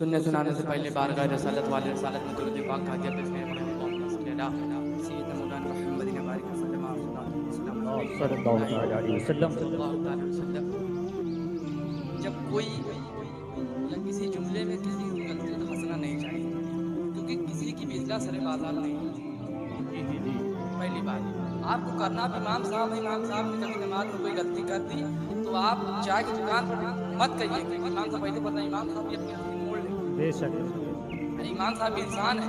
سننے سنانے سے پہلے بارگاہ رسالت والے رسالت میں درود پاک کہا دیا بسم اللہ اللہم صلی علی سیدنا مولانا محمد وبارک وسلم صلی اللہ علیہ وسلم۔ جب کوئی یا کسی جملے میں کسی کی غلطی تو ہنسنا نہیں چاہیے، کیونکہ کسی کی بھی اصلاح سر بازار نہیں ہوتی۔ پہلی بات آپ کو کرنا بھی امام صاحب نے کبھی نماز میں کوئی غلطی کر دی تو آپ چائے کی دکان پر مت کہیے کہ امام صاحب پہلے پتہ امام صاحب یہ اپنی موڑ لیں۔ بے شک امام صاحب انسان ہے،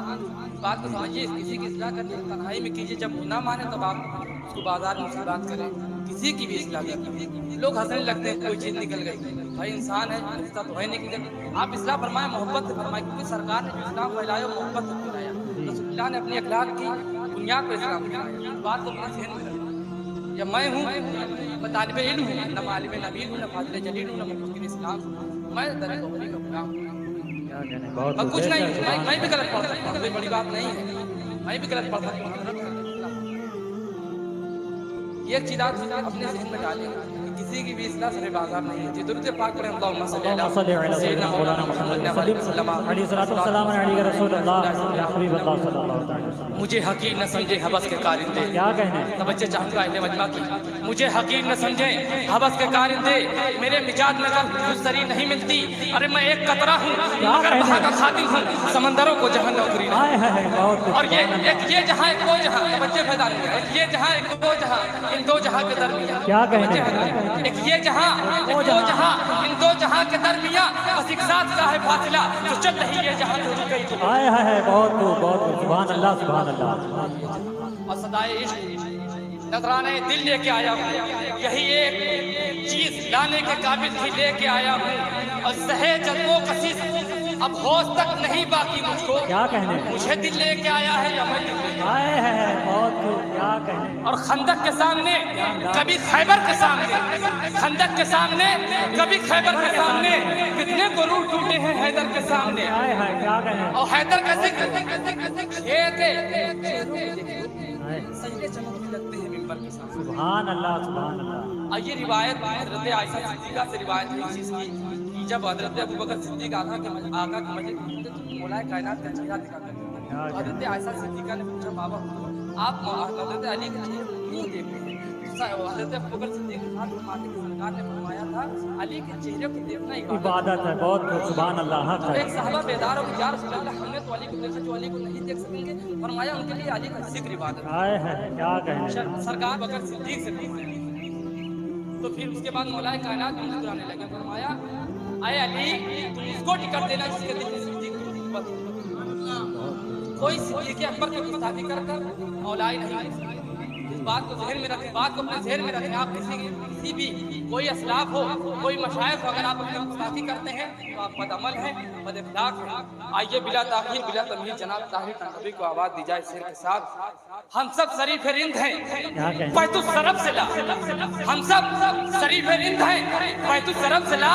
بات کو سمجھیے، کسی کی اصلاح کرنے تنہائی میں کیجیے، جب وہ نہ مانے تب آپ اس کو بازار میں اس کی بات کریں، کسی کی بھی اصلاح کریں۔ لوگ ہنسنے لگتے ہیں کوئی چیز نکل گئی، بھائی انسان ہے، رشتہ تو ہے نہیں کہ آپ اصلاح فرمائیں، محبت سے فرمائیں، کیونکہ سرکار نے جو اسلام پھیلایا وہ محبت سے پھیلایا، رسول اللہ نے اپنی اخلاق کی بنیاد پر اسلام پھیلایا۔ بات کو اپنے ذہن میں رکھیں، یا میں ہوں، میں طالب علم ہوں، نہ عالم نبیل ہوں، نہ فاضل جلیل ہوں، نہ مفکر اسلام ہوں، میں درجہ بری کا غلام ہوں، بہت کچھ نہیں، میں بھی غلط پڑھ سکتا ہوں، کوئی بڑی بات نہیں ہے، میں بھی غلط پڑھ سکتا ہوں۔ یہ ایک چیز آپ اپنے ذہن میں ڈالیں کہ کسی کی بھی اصلاح سر بازار نہیں ہوتی۔ درود پاک پڑھیں، اللہم صلی علی سیدنا مولانا محمد وبارک وسلم۔ علیہ السلام علیہ رسول اللہ یا حبیب اللہ صلی اللہ علیہ وسلم۔ مجھے حقیر نہ سمجھے حبس کے کارندے، کیا کہنے توجہ چاہوں گا اہل مجمع کی، مجھے حقیر نہ سمجھیں حبس کے کارندے، میرے مزاج میں سری نہیں ملتی، ارے میں ایک قطرہ ہوں مگر وہاں کا خادم ہوں، سمندروں کو جہاں نوکری نہیں۔ اور یہ جہاں ایک وہ جہاں، توجہ پیدا نہیں ہے، ایک یہ جہاں ایک وہ جہاں، ان دو جہاں کے درمیان کیا کہنے ایک یہ جہاں ایک وہ جہاں، ان دو جہاں کے درمیان بس ایک ساتھ کا ہے فاصلہ، جو چل رہی ہے جہاں تو رک گئی تو آئے ہے بہت سبحان اللہ سبحان اللہ۔ اور صدائے عشق نظرانے دل لے کے آیا ہوں، یہی ایک چیز لانے کے قابل تھی لے کے آیا ہوں، اور سہے جذب و کشش اب ہوش تک نہیں باقی مجھ کو، کیا کہنے مجھے دل لے کے آیا ہے یا میں دل لے کے آئے ہے بہت کیا کہنے۔ اور خندق کے سامنے کبھی خیبر کے سامنے، خندق کے سامنے کبھی خیبر کے سامنے، کتنے کو روح ٹوٹے ہیں حیدر کے سامنے، آئے ہے کیا کہنے اور حیدر کا ذکر سجدے چمکنے لگتے ہیں منبر کے سامنے۔ سبحان اللہ سبحان اللہ۔ اور یہ روایت حضرت عائشہ صدیقہ سے روایت ہے اس چیز کی کہ جب حضرت ابوبکر صدیق آقا کی مسجد میں تو مولا کائنات کا چہرہ دکھا کرتے تھے، حضرت عائشہ صدیقہ نے پوچھا بابا آپ حضرت علی کے چہرے کو کیوں دیکھتے ہیں؟ حضرت ابوبکر صدیق کے ساتھ فرماتے کہ سرکار نے فرمایا تھا علی کے چہرے کو دیکھنا عبادت ہے، بہت سبحان اللہ حق ہے۔ ایک صحابہ بیدار ہو یا رسول اللہ ہم نے تو علی کو دیکھا جو علی کو نہیں دیکھ سکیں گے، فرمایا ان کے لیے علی کا ذکر عبادت ہے۔ آئے ہے کیا کہنے سرکار بکر صدیق سے پوچھتے ہیں تو پھر اس کے بعد مولا کائنات مسکرانے لگے، فرمایا اے علی تم اس کو ٹکٹ دینا جس کے دل میں صدیق کی محبت ہو، کوئی صدیق اکبر کی گستاخی کر کر مولا ہی نہیں۔ اس بات کو ذہن میں رکھیں، بات کو اپنے ذہن میں رکھیں، آپ کسی بھی کوئی اسلاف ہو کوئی مشائخ ہو اگر آپ اپنے گستاخی کرتے ہیں تو آپ بد عمل ہیں، بد اخلاق ہیں۔ آئیے بلا تاخیر بلا تمہید جناب طاہر تنبی کو آواز دی جائے شعر کے ساتھ۔ ہم سب شریف رند ہیں بیت السرب سے لا، ہم سب شریف رند ہیں بیت السرب سے لا،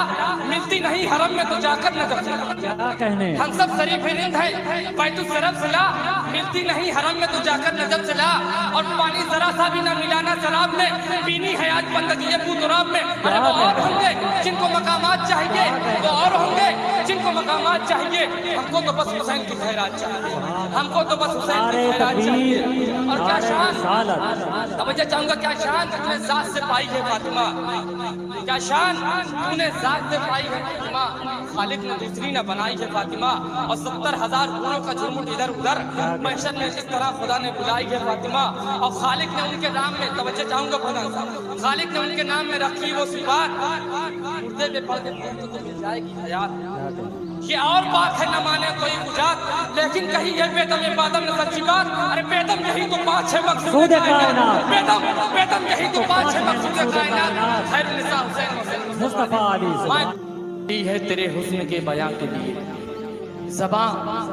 ملتی نہیں حرم میں تو جا کر نظر چلا۔ کیا کہنے ہم سب شریف رند ہیں بیت السرب سے لا، ملتی نہیں حرم میں تو جا کر نظر چلا، اور پانی ذرا سا بھی نہ ملانا شراب میں، پینی ہے آج بندگی بوتراب میں۔ ارے وہ اور ہوں گے جن کو مقامات چاہیے، وہ اور ہوں گے جن کو مقامات چاہیے، ہم کو تو بس حسین کی خیرات چاہیے، ہم کو تو بس حسین کی خیرات چاہیے۔ اور کیا شان، توجہ چاہوں گا، کیا شان تو نے ذات سے پائی ہے فاطمہ، کیا شان تو نے ذات سے پائی ہے فاطمہ، خالق نے دوسری نہ بنائی ہے فاطمہ، اور 70,000 حوروں کا جھرمٹ ادھر ادھر محشر میں اس طرح خدا نے بلائی ہے فاطمہ، اور خالق نے ان کے نام میں، توجہ چاہوں گا خدا صاحب، خالق نے ان کے نام میں رکھی وہ صفات، مردے پہ پڑھ کے پھر تو مل جائے گی حیات۔ یہ اور بات ہے نہ مانے کوئی مجاد، لیکن کہیں یہ بیدم بادم نے سچی بات، ارے بیدم یہی تو پانچ ہے مقصود کائنات، بیدم یہی تو پانچ ہے مقصود کائنات، خیر النساء حسین مصطفیٰ علی ملی ہے تیرے حسن کے بیاں کے لیے، زباں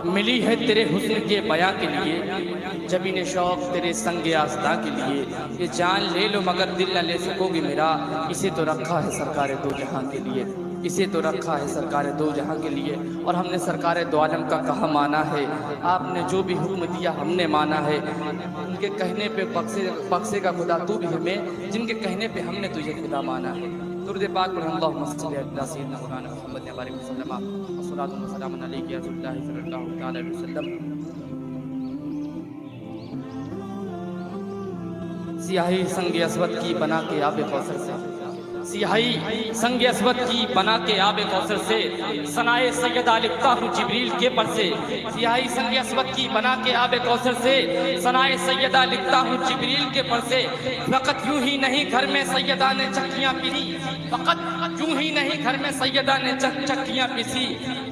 ملی ہے تیرے حسن کے بیاں کے لیے، جبین شوق تیرے سنگ آستاں کے لیے، یہ جان لے لو مگر دل نہ لے سکو گے میرا، اسے تو رکھا ہے سرکار دو جہاں کے لیے، اسے تو رکھا ہے سرکار دو جہاں کے لیے۔ اور ہم نے سرکار دو عالم کا کہا مانا ہے، آپ نے جو بھی حکم دیا ہم نے مانا ہے، ان کے کہنے پہ بخشے گا خدا تو بھی ہمیں، جن کے کہنے پہ ہم نے تجھے خدا مانا ہے۔ درود پاک پر اللہم صلی علی سیدنا مولانا محمد وبارک وسلم۔ صلاۃ و سلام علیک یا رسول اللہ صلی اللہ تعالی علیہ وسلم۔ سیاہی سنگ اسود کی بنا کے آب کوثر سے، سیاہی سنگ اسود کی بنا کے آب کوثر سے، ثنائے سیدہ لکھتا ہوں جبریل کے پر سے، سیاہی سنگ اسود کی بنا کے آب کوثر سے، ثنائے سیدہ لکھتا ہوں جبریل کے پر سے۔ فقط یوں ہی نہیں گھر میں سیدہ نے چکیاں پیسی، فقط یوں ہی نہیں گھر میں سیدہ نے چکیاں پیسی،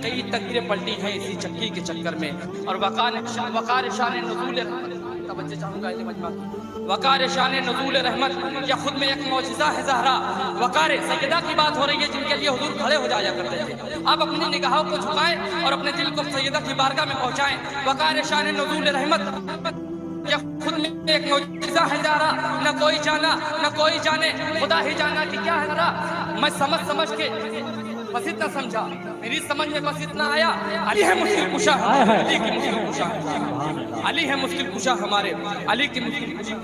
کئی تقدیریں پلٹی ہیں اسی چکی کے چکر میں۔ اور وقار شان نزول توجہ چاہوں گا مجمع کی، وقار شان نزول رحمت یہ خود میں ایک معجزہ ہے زہرا۔ وقار سیدہ کی بات ہو رہی ہے جن کے لیے حضور کھڑے ہو جایا کرتے تھے۔ آپ اپنی نگاہوں کو جھکائیں اور اپنے دل کو سیدہ کی بارگاہ میں پہنچائیں۔ وقار شان نزول رحمت یہ خود میں ایک معجزہ ہے زہرا، نہ کوئی جانا نہ کوئی جانے، خدا ہی جانا کہ کیا ہے ذرا۔ میں سمجھ کے بس اتنا سمجھا، میری سمجھ میں بس اتنا آیا، علی ہے مشکل کشا، علی کی مشکل کشا، علی ہے مشکل کشا ہمارے، علی کی مشکل کشا۔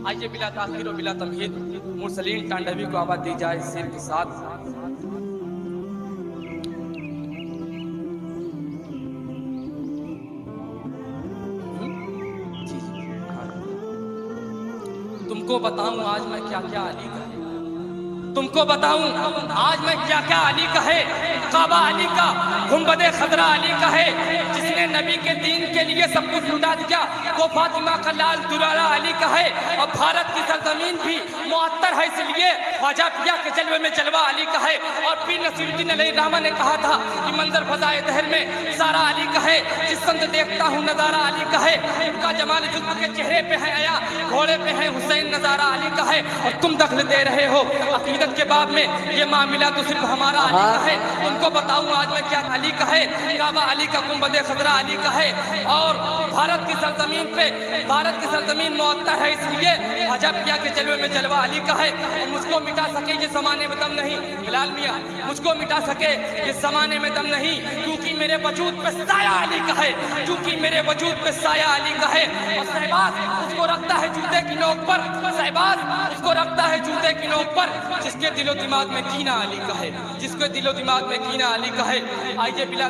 آئیے بلا تاخیر و بلا تمہید مرسلین ٹانڈوی کو آواز دی جائے سیر کے ساتھ۔ تم کو بتاؤں آج میں کیا کیا علی کا ہے، تم کو بتاؤں آج میں کیا کیا علی کا ہے۔ کعبہ علی کا، گنبد خضرا علی کا ہے، جس نے نبی کے دین کے لیے سب کچھ لٹا دیا، وہ فاطمہ کا لال دلالہ علی کا ہے۔ اور بھارت کی سرزمین بھی معطر ہے اس لیے خواجہ پیا کے جلوے میں جلوہ علی کا ہے۔ اور پیر نصیر الدین علیہ الرحمہ نے کہا تھا کہ منظر فضائے دہر میں سارا علی کا ہے، جس سمت دیکھتا ہوں نظارہ علی کا ہے۔ ان کا جمال جسم کے چہرے پہ ہے آیا، گھوڑے پہ ہے حسین نظارہ علی کا ہے۔ اور تم دخل دے رہے ہو عقیدت کے باب میں، یہ معاملہ تو صرف ہمارا علی کا ہے۔ ان کو بتاؤں آج میں کیا علی کا ہے۔ کعبہ علی کا، گنبد خضرا علی کا ہے، اور بھارت کی سرزمین پہ، بھارت کی سرزمین معطر ہے اس لیے خواجہ پیا کے جلوے میں جلوہ علی کا ہے۔ اور مجھ کو مٹا سکے یہ زمانے میں دم نہیں، بلال میاں مجھ کو مٹا سکے یہ زمانے میں دم نہیں، کیونکہ میرے وجود پہ سایہ علی کا ہے، کیونکہ میرے وجود پہ سایہ علی کا ہے۔ اور صحباز اس کو رکھتا ہے جوتے کی نوک پر، صحباز اس کو رکھتا ہے جوتے کی نوک پر، جس کے دل و دماغ میں کینہ علی کا ہے، جس کے دل و دماغ میں کینہ علی کا ہے۔ آئیے بلا